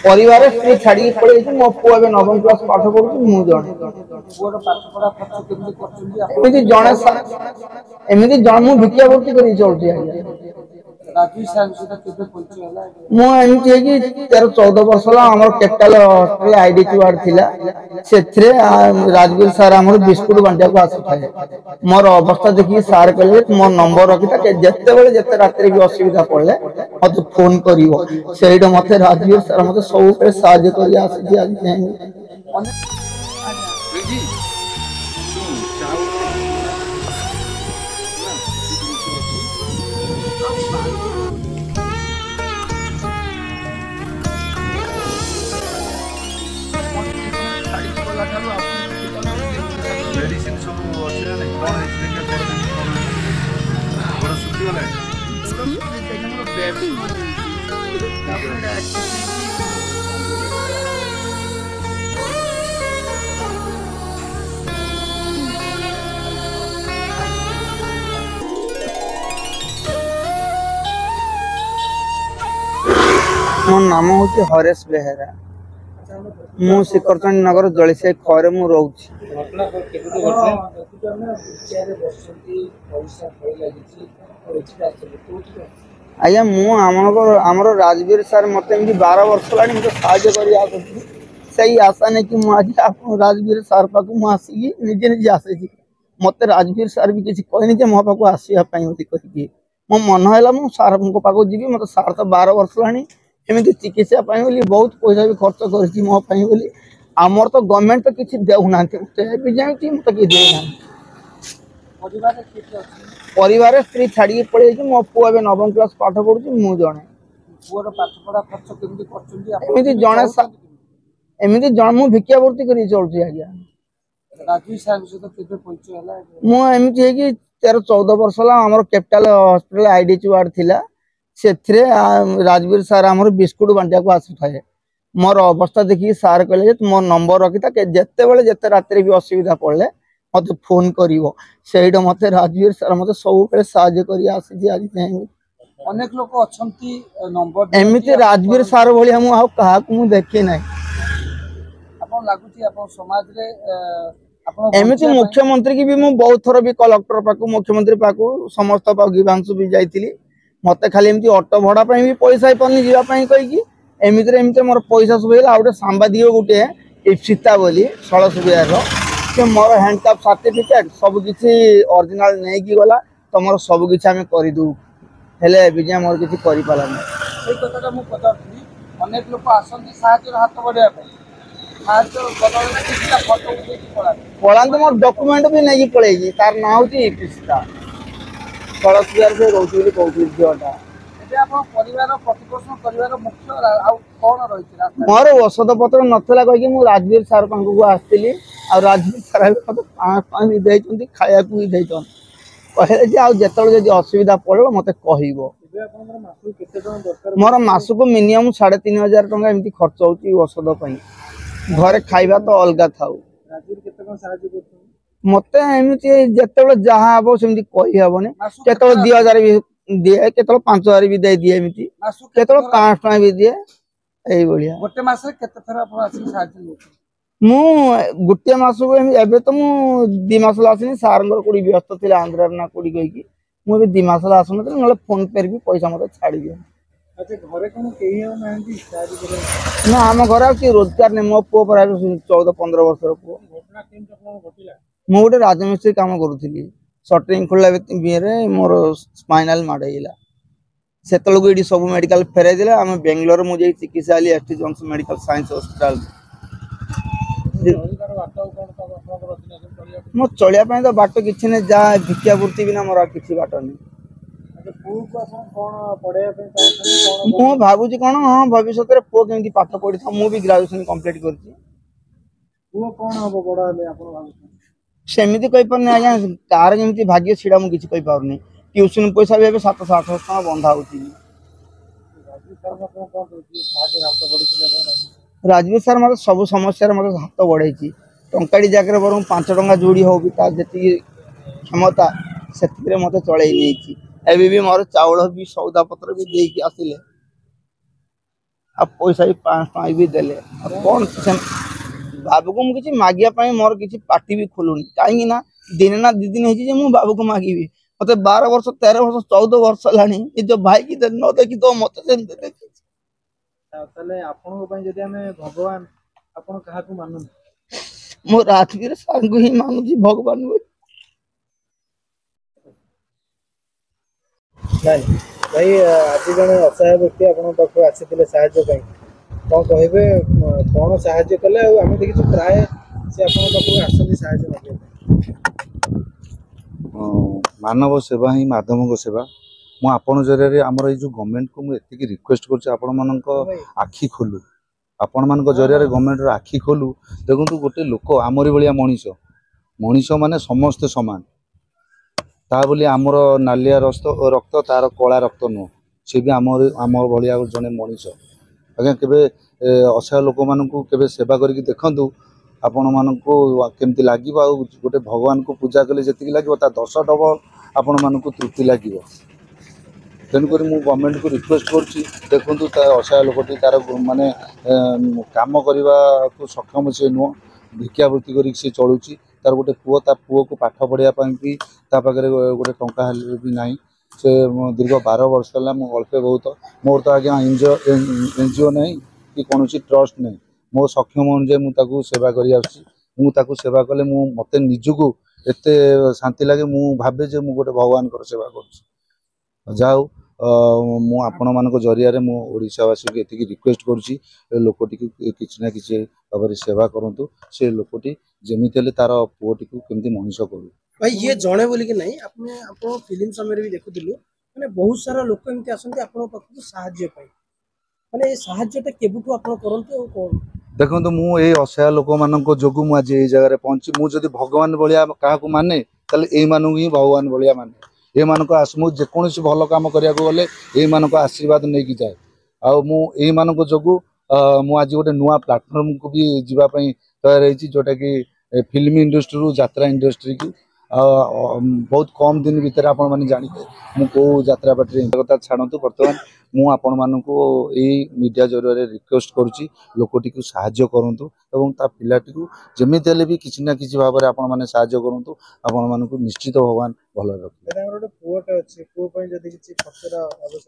परिवार स्त्री छाड़ी पड़े मो पुआ नवम क्लास पाठ पढ़ुची मु जणे एमती जणे एमती जण मु भिक्षावृत्ति कर चलती मु एमती है कि 13-14 वर्ष आम कैपिटल हॉस्पिटल आईडीटी वार्ड थिला से राजवीर सार आम बिस्कुट बांटिया को आसुए मोर अवस्था देखिए सार कहले मो नंबर रखी जिते बड़े जिते रात भी असुविधा पड़े मत फोन कर मत राजवीर सार मत सब साहय कर मेडिसिन सब अच्छी ना नहीं कौन एक्सीडेंट कर बड़ा सुखी वाला मो नाम हूँ हरेश बेहेरा मु शिखरचंडी नगर जलिसे खरे मु रोच आज्ञा मुझर राजवीर सार मत 12 वर्ष ला साहय कर आशा नहीं कि मुझे आप राजवीर सार पाक आसिकी निजे निजे आसी मत राजवीर सार भी किसी कहनी मो पाक आसवाई कही मो मन है मुझे सार पाक जी मत सार तो 12 वर्ष ला एमती चिकित्सा बहुत पैसा भी खर्च कर मोपाई बोली आमर तो गवर्नमेंट तो किसी देना जाऊँगी मत किए देना परिवार स्त्री छाड़ी पड़े मो पुआ नवम क्लास पाठ पढ़ुची मु जणे एमती जणे एमती जन मु भिक्षावृत्ति कर चलुची आज्ञा मुझे है कि 13-14 वर्ष आम कैपिटल हॉस्पिटल आईडीटी वार्ड थिला से राजवीर सार आम बिस्कुट बांटिया को आसुए मोर अवस्था देखिए सार कहले मो नंबर रखी जिते बड़े जिते रात भी असुविधा पड़े मत फोन कर मत राजवीर सार मत सब साहय कर अनेक लोक अच्छी नंबर एमती राजवीर सार भाया क्या देखी ना एमती मुख्यमंत्री की भी मुझे बहुत थर भी कलेक्टर पाक मुख्यमंत्री पाक समस्त गिवांशु भी जाइली मत खाली एमती ऑटो भड़ा भी पैसा पानी जावाई कहीकि एमती एमती मोर पैसा सब आ गए सांबादिक गोटे इप्सिता बोली सड़सुबियार से मोर हैंडकाप सर्टिफिकेट सबकि ओरिजिनल नहीं कि गला तुम सबकि आम करदू हेले विजय मोर किसी कर अनेक लोक आसती हाथ बढ़िया पलांत मोर डॉक्यूमेंट भी नहीं पड़े तार ना हूँ इप्सिता सड़सुबियार से रोटी कहती झीटा मोर औषध पत्र नाला कहीकि मुझे राजवीर सार पाखक आसती राजवीर सार मत 500 भी देते खाया भी देते कहले जिते असुविधा पड़ो मत कह मोर मासक मिनिमम 3500 टंका एमती खर्च होषध घरे खाइबा तो अलग था मत एमती जिते जहाँ हम सेमती कहीहबनी के 2000 भी दिए के 5000 भी दे दिए एमती के 500 टका भी दिए यही गोटे मास मु गोटे मास को तो मु 2 मास आसनी सार कोड़ी व्यस्त थे आंध्र ना कोड़ी कहीकि मुझे 2 मास आसन ना फोन पे भी पैसा मत छाड़ दिए ना आम घर कि रोजगार नहीं मो पु 14-15 वर्ष पु मु गोटे राजमिस्त्री काम करुली सटरिंग खोला मोर स्पाइनाल माड़ेला से ये सब मेडिकल फेरई दे आम बेंगलोर मुझे चिकित्सा ST Johnson medical science hospital मो चलिया तो बाट कि जहाँ भिक्षावृत्ति बिना मोर किसी बाट नहीं मु भावुँ कौन हाँ भविष्य में पुओ केमती पाठ पढ़ी था मुझे ग्रेजुएशन कंप्लीट कर सेमती कहीपर आज्ञा कार जमी भाग्य सीटा मुझे कही पारनी ट्यूशन पैसा भी 700-800 टका बंधा हो राजवीर सार मत सब समस्या मत हाथ बढ़ाई टंकाड़ी जगह बर 5 टंका जोड़ी हो जी क्षमता से मत चल भी मोर चाउल भी सौदा पत्र भी देकी आसिले आ पैसा भी 500 भी देले कौन बाबू को मुझे मागिया मोर किसी पार्टी भी खोलुनी कहीं ना दिन ना दी दिन है मु बाबू को मागिबी मत 12 वर्ष 13 वर्ष 14 वर्ष है जो भाई की न देखी तो मत ताले आपन को जदि हमें भगवान आपन कहा को मानन मो राजवीर सार को ही मानुची भगवान को नहीं भाई आज जने असहाय व्यक्ति आपन पाखु आसीथिले साहाय्य पई कौन कहबे कौन साहाय्य कले आम देखी प्राय से आपन पाखु आसती साहाय्य मागे मानव सेवा ही माध्यम सेवा मु आपण जरिए आमर ये जो गवर्नमेंट को मुझे रिक्वेस्ट कर आखि खोलू आपण मान जरिए गवर्नमेंट आखि खोलू देखो गोटे लोक आमरी भाया मनीष मनीष माने समस्ते समान ता बोली आमर नालिया रक्त तार कला रक्त नुह सी भी आमर भाया जड़े मनीष आज्ञा के असहाय लोक मान के सेवा करके देखूँ आपण मानू केमती लगे गोटे भगवान को पूजा कले जी लगे 10 डबल आपण मानू तृप्ति लगे तेणुक मुझे गवर्नमेंट को रिक्वेस्ट करूँ असहाय लोकटी तार माने काम करने को सक्षम से नुह भिक्षावृत्ति कर चलुची तार गोटे पुओ ता पुओ को पाठ पढ़ाई भी पाखे गोटे टंका भी ना से दीर्घ 12 वर्ष है अल्पे बहुत मोर तो आज्ञा एनजीओ नहीं कि कौन ट्रस्ट नहीं मो सक्षम अनुसार मुझे सेवा कर सेवा कले मत निजक एत शांति लगे मु भावे जे मु गोटे भगवान सेवा कर जाऊ मु आपण मान जरिया ओडावासी को ये रिक्वेस्ट करुँची लोकटी किसी ना किसी भाव में सेवा करूँ से लोकटी जमीती तार पुओटी को केमती मनीष करू भाई ये जड़े बोल कि नहीं आपने आप फिल्म समय भी देखुलु मैंने बहुत सारा लोक एमती आसते आप साहाय्य माने साहाय्यटा केबुठू आप करते और कौन देखो मुझे असहाय लोक मान जो मुझे ये जगह पहुंची मुझे भगवान भाया क्या माने ये मानू ही भगवान भाया माने ये मान जेकोसी भल कम करने गले ये आशीर्वाद नहीं कि जाए आउ जो आज गोटे नुआ प्लाटफर्म को भी जीवाई तैयार होती जोटा कि फिल्म इंडस्ट्री रु यात्रा इंडस्ट्री की बहुत कम दिन भितर आपण मैंने जानते मु कौ यात्रा पार्टी कथा छाड़ू बर्तमान मु आपण मानू मीडिया जरिए रिक्वेस्ट करुँची लोकटी को साहाय्य करूँ और पिलाटी को जमीती भी किसी ना किसी भाव में आपण मैंने साहाय्य करूँ आपण मानू निश्चित भगवान भल रखिए पुओटे अच्छे पुओ जदि किसी खर्चर आवश्यक